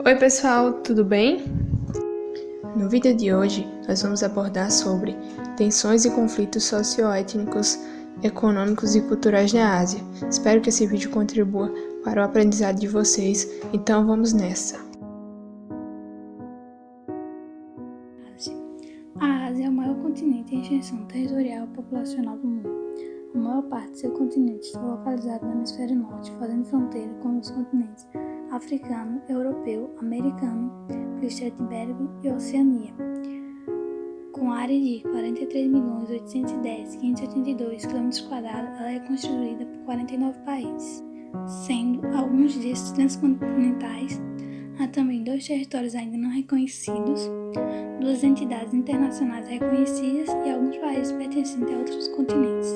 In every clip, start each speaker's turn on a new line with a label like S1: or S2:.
S1: Oi pessoal, tudo bem? No vídeo de hoje, nós vamos abordar sobre tensões e conflitos socioétnicos, econômicos e culturais na Ásia. Espero que esse vídeo contribua para o aprendizado de vocês, então vamos nessa!
S2: A Ásia é o maior continente em extensão territorial e populacional do mundo. A maior parte de seu continente está localizado no hemisfério norte, fazendo fronteira com os continentes africano, europeu, americano, pelo Estreito Ibérico e Oceania. Com área de 43.810.582 km², ela é constituída por 49 países, sendo alguns desses transcontinentais. Há também 2 territórios ainda não reconhecidos, 2 entidades internacionais reconhecidas e alguns países pertencentes a outros continentes.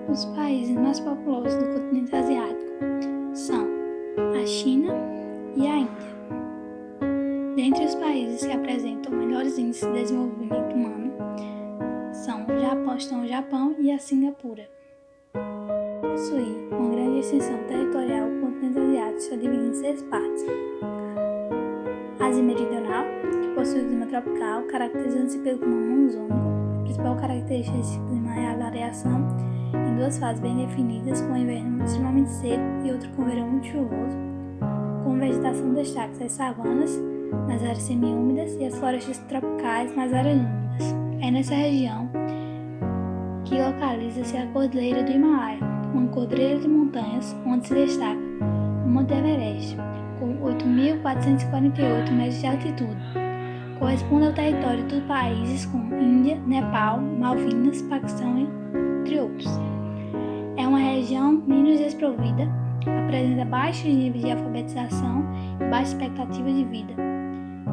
S2: Os países mais populosos do continente asiático são a China e a Índia. Dentre os países que apresentam melhores índices de desenvolvimento humano estão o Japão e a Singapura. Possui uma grande extensão territorial, o continente asiático está dividido em 6 partes. Ásia Meridional, que possui clima tropical, caracterizando-se pelo clima monzônico. A principal característica desse clima é a variação em 2 fases bem definidas, com o inverno extremamente seco e outro com o verão muito chuvoso. Com vegetação destaca as savanas nas áreas semiúmidas e as florestas tropicais nas áreas úmidas. É nessa região que localiza-se a Cordilheira do Himalaia, uma cordilheira de montanhas onde se destaca o Monte Everest, com 8.448 metros de altitude. Corresponde ao território de países como Índia, Nepal, Malvinas, Paquistão, entre outros. É uma região menos desprovida, apresenta baixos níveis de alfabetização e baixa expectativa de vida,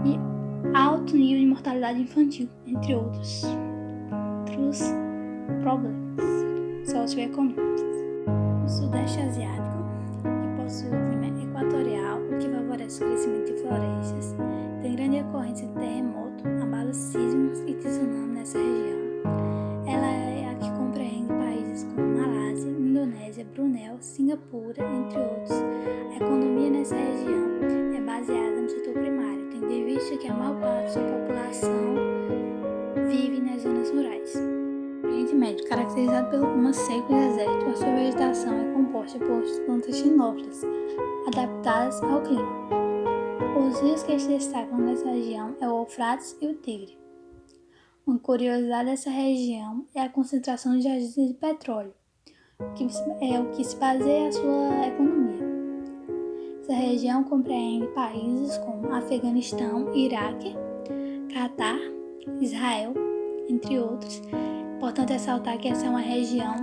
S2: e alto nível de mortalidade infantil, entre outros problemas socioeconômicos. O Sudeste Asiático, que possui o clima equatorial, o que favorece o crescimento de florestas, tem grande ocorrência de terremoto, abalos sísmicos e tsunami nessa região. Ela é a que compreende países como Malásia, Indonésia, Brunei, Singapura, entre outros. A economia nessa região é baseada no setor primário, tendo em vista que a maior parte de sua população vive nas zonas rurais. O Oriente Médio, caracterizado pelo clima seco e desértico, a sua vegetação é composta por plantas xenófilas, adaptadas ao clima. Os rios que se destacam nessa região é o Eufrates e o Tigre. Uma curiosidade dessa região é a concentração de jazidas de petróleo, que é o que se baseia a sua economia. Essa região compreende países como Afeganistão, Iraque, Catar, Israel, entre outros. Importante ressaltar que essa é uma região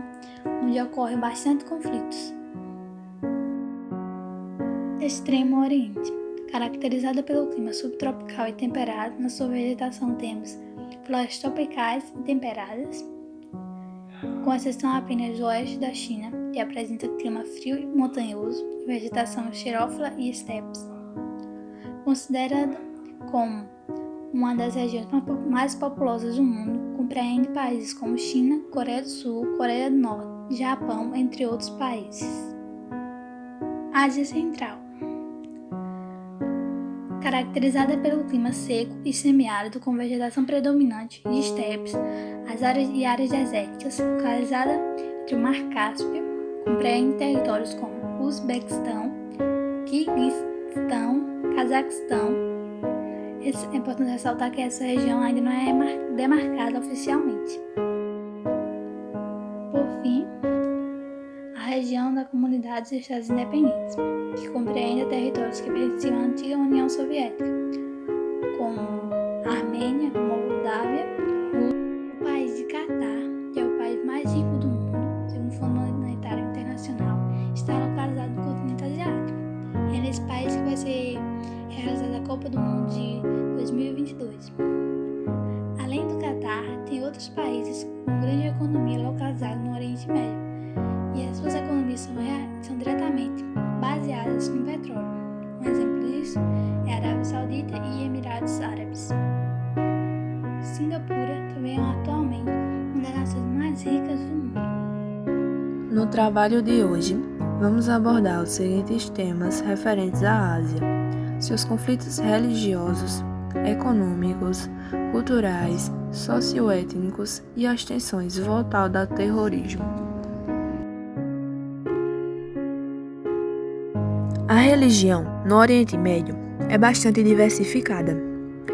S2: onde ocorrem bastante conflitos. Extremo Oriente, caracterizada pelo clima subtropical e temperado, na sua vegetação temos florestas tropicais e temperadas, com exceção apenas do oeste da China, que apresenta clima frio e montanhoso, e vegetação xerófila e estepes. Considerada como uma das regiões mais populosas do mundo, compreende países como China, Coreia do Sul, Coreia do Norte, Japão, entre outros países. Ásia Central, caracterizada pelo clima seco e semiárido com vegetação predominante de estepes, áreas desérticas, localizada entre o Mar Cáspio, compreende territórios como Uzbequistão, Quirguistão, Cazaquistão. É importante ressaltar que essa região ainda não é demarcada oficialmente. Por fim, a região da Comunidade dos Estados Independentes, que compreende territórios que pertenciam à antiga União Soviética, como Armênia, Moldávia, o país de Catar, que é o país mais rico do mundo, segundo o Fundo Monetário Internacional, está localizado no continente asiático. É nesse país que vai ser realizada a Copa do Mundo de 2022. Além do Catar, tem outros países com grande economia localizados no Oriente Médio, e as suas economias são diretamente baseadas no petróleo. Um exemplo disso é a Arábia Saudita e Emirados Árabes. Singapura também é atualmente uma das nações mais ricas do mundo.
S3: No trabalho de hoje, vamos abordar os seguintes temas referentes à Ásia: seus conflitos religiosos, econômicos, culturais, socioétnicos e as tensões voltadas ao terrorismo. A religião no Oriente Médio é bastante diversificada,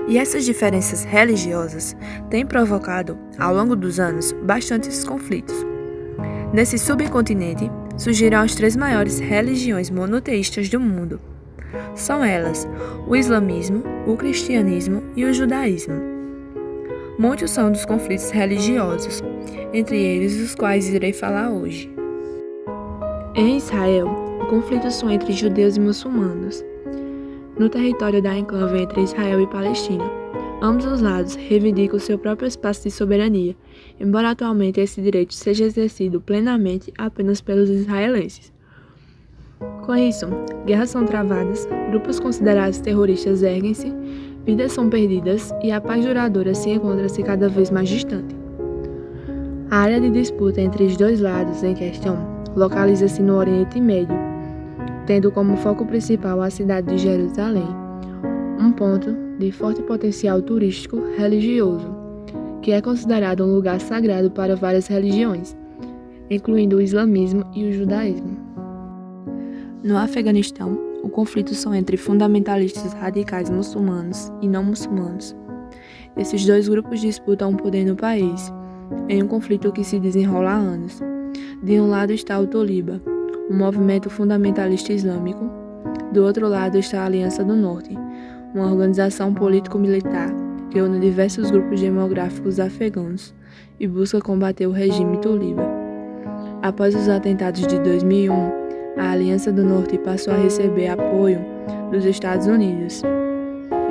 S3: e essas diferenças religiosas têm provocado, ao longo dos anos, bastantes conflitos. Nesse subcontinente, surgiram as 3 maiores religiões monoteístas do mundo. São elas o islamismo, o cristianismo e o judaísmo. Muitos são dos conflitos religiosos, entre eles os quais irei falar hoje. Em Israel, conflitos são entre judeus e muçulmanos. No território da enclave entre Israel e Palestina, ambos os lados reivindicam seu próprio espaço de soberania, embora atualmente esse direito seja exercido plenamente apenas pelos israelenses. Com isso, guerras são travadas, grupos considerados terroristas erguem-se, vidas são perdidas e a paz duradoura se encontra-se cada vez mais distante. A área de disputa entre os dois lados em questão localiza-se no Oriente Médio, tendo como foco principal a cidade de Jerusalém, um ponto de forte potencial turístico religioso, que é considerado um lugar sagrado para várias religiões, incluindo o islamismo e o judaísmo. No Afeganistão, o conflito são entre fundamentalistas radicais muçulmanos e não muçulmanos. Esses dois grupos disputam o poder no país, em um conflito que se desenrola há anos. De um lado está o Toliba, um movimento fundamentalista islâmico. Do outro lado está a Aliança do Norte, uma organização político-militar que une diversos grupos demográficos afegãos e busca combater o regime Toliba. Após os atentados de 2001, a Aliança do Norte passou a receber apoio dos Estados Unidos.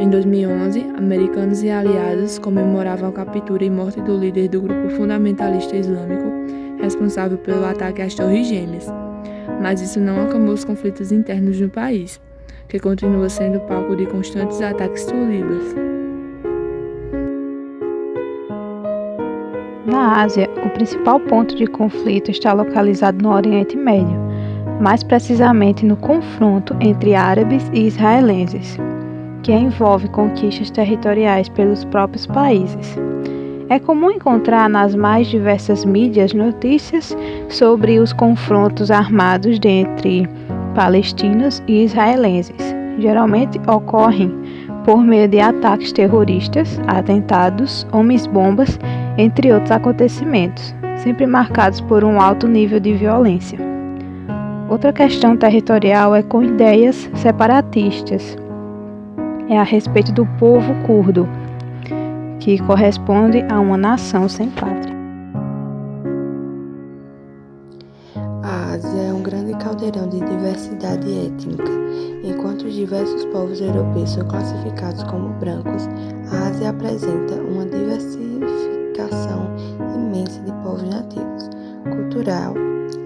S3: Em 2011, americanos e aliados comemoravam a captura e morte do líder do grupo fundamentalista islâmico responsável pelo ataque às Torres Gêmeas. Mas isso não acalmou os conflitos internos no país, que continua sendo palco de constantes ataques talibãs.
S4: Na Ásia, o principal ponto de conflito está localizado no Oriente Médio, mais precisamente no confronto entre árabes e israelenses, que envolve conquistas territoriais pelos próprios países. É comum encontrar nas mais diversas mídias notícias sobre os confrontos armados entre palestinos e israelenses. Geralmente ocorrem por meio de ataques terroristas, atentados, homens-bombas, entre outros acontecimentos, sempre marcados por um alto nível de violência. Outra questão territorial é com ideias separatistas. É a respeito do povo curdo, que corresponde a uma nação sem pátria.
S5: A Ásia é um grande caldeirão de diversidade étnica. Enquanto os diversos povos europeus são classificados como brancos, a Ásia apresenta uma diversificação imensa de povos nativos, cultural,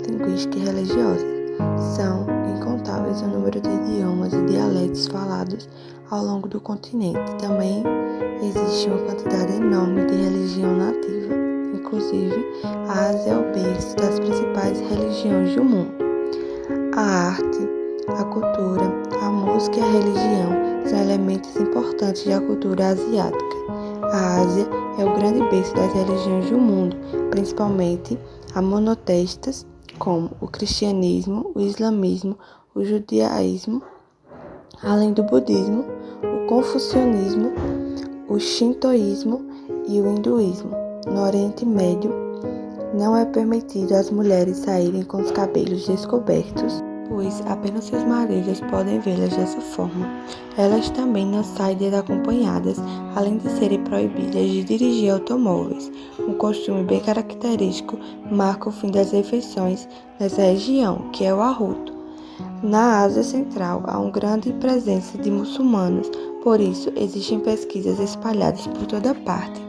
S5: linguística e religiosa. São incontáveis o número de idiomas e dialetos falados ao longo do continente. Também existe uma quantidade enorme de religião nativa. Inclusive, a Ásia é o berço das principais religiões do mundo. A arte, a cultura, a música e a religião são elementos importantes da cultura asiática. A Ásia é o grande berço das religiões do mundo, principalmente a monoteístas, como o cristianismo, o islamismo, o judaísmo, além do budismo, o confucionismo, o shintoísmo e o hinduísmo. No Oriente Médio, não é permitido às mulheres saírem com os cabelos descobertos, pois apenas seus maridos podem vê-las dessa forma. Elas também não saem desacompanhadas, além de serem proibidas de dirigir automóveis. Um costume bem característico marca o fim das refeições nessa região, que é o arroto. Na Ásia Central há uma grande presença de muçulmanos, por isso existem pesquisas espalhadas por toda parte.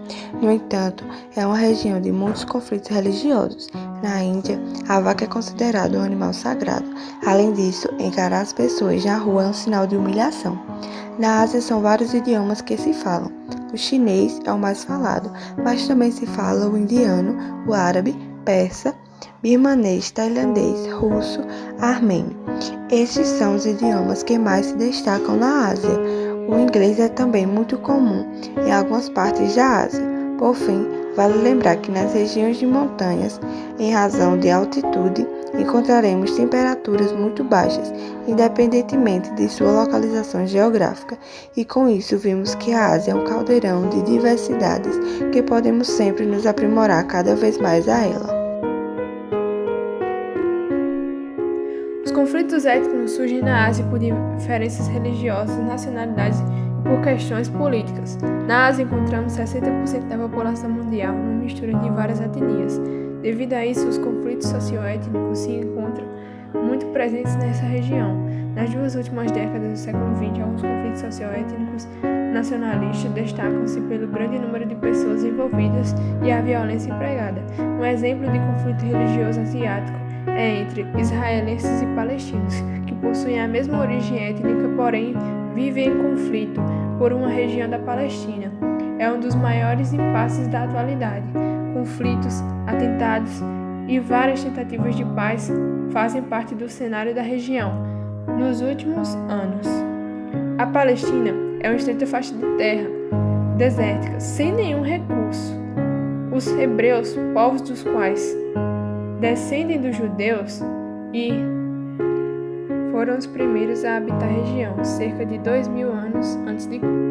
S5: No entanto, é uma região de muitos conflitos religiosos. Na Índia, a vaca é considerada um animal sagrado. Além disso, encarar as pessoas na rua é um sinal de humilhação. Na Ásia são vários idiomas que se falam. O chinês é o mais falado, mas também se fala o indiano, o árabe, persa, birmanês, tailandês, russo, armênio. Esses são os idiomas que mais se destacam na Ásia. O inglês é também muito comum em algumas partes da Ásia. Por fim, vale lembrar que nas regiões de montanhas, em razão de altitude, encontraremos temperaturas muito baixas, independentemente de sua localização geográfica, e com isso vimos que a Ásia é um caldeirão de diversidades que podemos sempre nos aprimorar cada vez mais a ela.
S1: Os conflitos étnicos surgem na Ásia por diferenças religiosas, nacionalidades e por questões políticas. Na Ásia encontramos 60% da população mundial, uma mistura de várias etnias. Devido a isso, os conflitos socioétnicos se encontram muito presentes nessa região. Nas 2 últimas décadas do século XX, alguns conflitos socioétnicos nacionalistas destacam-se pelo grande número de pessoas envolvidas e a violência empregada. Um exemplo de conflito religioso asiático é entre israelenses e palestinos, que possuem a mesma origem étnica, porém vivem em conflito por uma região da Palestina. É um dos maiores impasses da atualidade. Conflitos, atentados e várias tentativas de paz fazem parte do cenário da região nos últimos anos. A Palestina é uma estreita faixa de terra desértica, sem nenhum recurso. Os hebreus, povos dos quais descendem dos judeus e foram os primeiros a habitar a região, cerca de 2.000 anos antes de Cristo.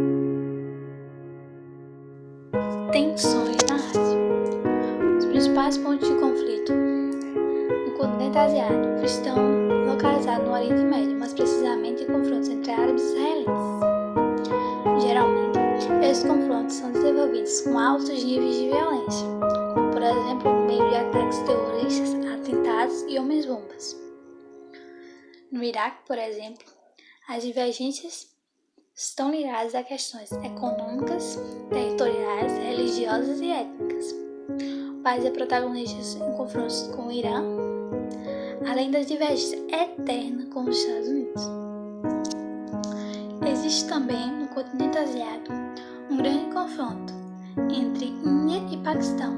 S2: Tensões na Ásia. Os principais pontos de conflito no continente asiático estão localizados no Oriente Médio, mas precisamente em confrontos entre árabes e israelenses. Geralmente, esses confrontos são desenvolvidos com altos níveis de violência, como por exemplo por meio de ataques terroristas, atentados e homens-bombas. No Iraque, por exemplo, as divergências estão ligadas a questões econômicas, territoriais, religiosas e étnicas. O país é protagonista em confrontos com o Irã, além das divergências eternas com os Estados Unidos. Existe também no continente asiático um grande confronto entre Índia e Paquistão.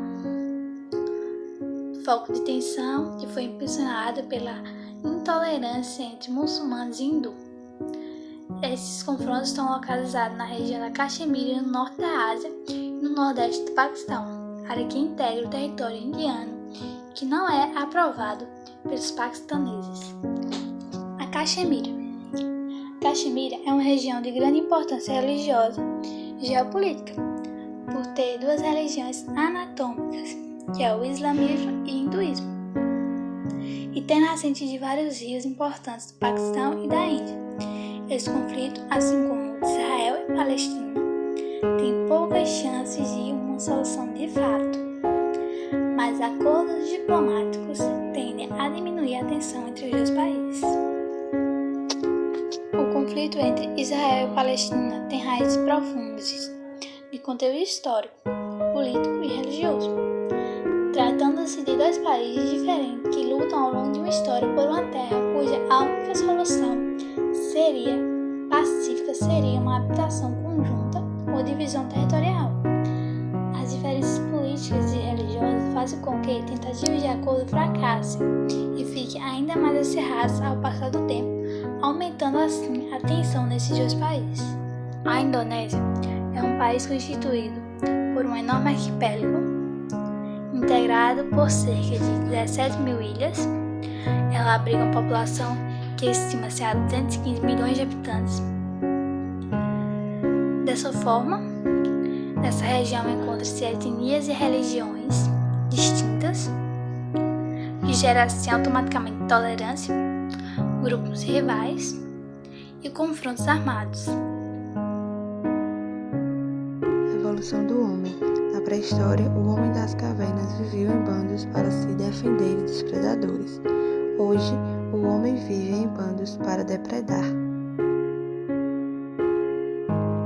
S2: Foco de tensão que foi impulsionado pela intolerância entre muçulmanos e hindus. Esses confrontos estão localizados na região da Caxemira, no norte da Ásia e no nordeste do Paquistão, área que integra o território indiano, que não é aprovado pelos paquistaneses. A Caxemira. Caxemira é uma região de grande importância religiosa e geopolítica, por ter 2 religiões anatômicas, que é o islamismo e o hinduísmo, e tem nascente de vários rios importantes do Paquistão e da Índia. Esse conflito, assim como o de Israel e Palestina, tem poucas chances de uma solução de fato, mas acordos diplomáticos tendem a diminuir a tensão entre os 2 países. O conflito entre Israel e Palestina tem raízes profundas de conteúdo histórico, político e religioso, tratando-se de 2 países diferentes que lutam ao longo de uma história por uma terra cuja a única solução pacífica seria uma habitação conjunta ou divisão territorial. As diferenças políticas e religiosas fazem com que tentativas de acordo fracassem e fiquem ainda mais acirradas ao passar do tempo, aumentando assim a tensão nesses 2 países. A Indonésia é um país constituído por um enorme arquipélago, integrado por cerca de 17.000 ilhas. Ela abriga uma população que estima-se a 215 milhões de habitantes. Dessa forma, nessa região encontram-se etnias e religiões distintas, que gera assim automaticamente tolerância, grupos rivais e confrontos armados.
S5: Evolução do homem. Na pré-história, o homem das cavernas vivia em bandos para se defender dos predadores. Hoje, o homem vive em bandos para depredar.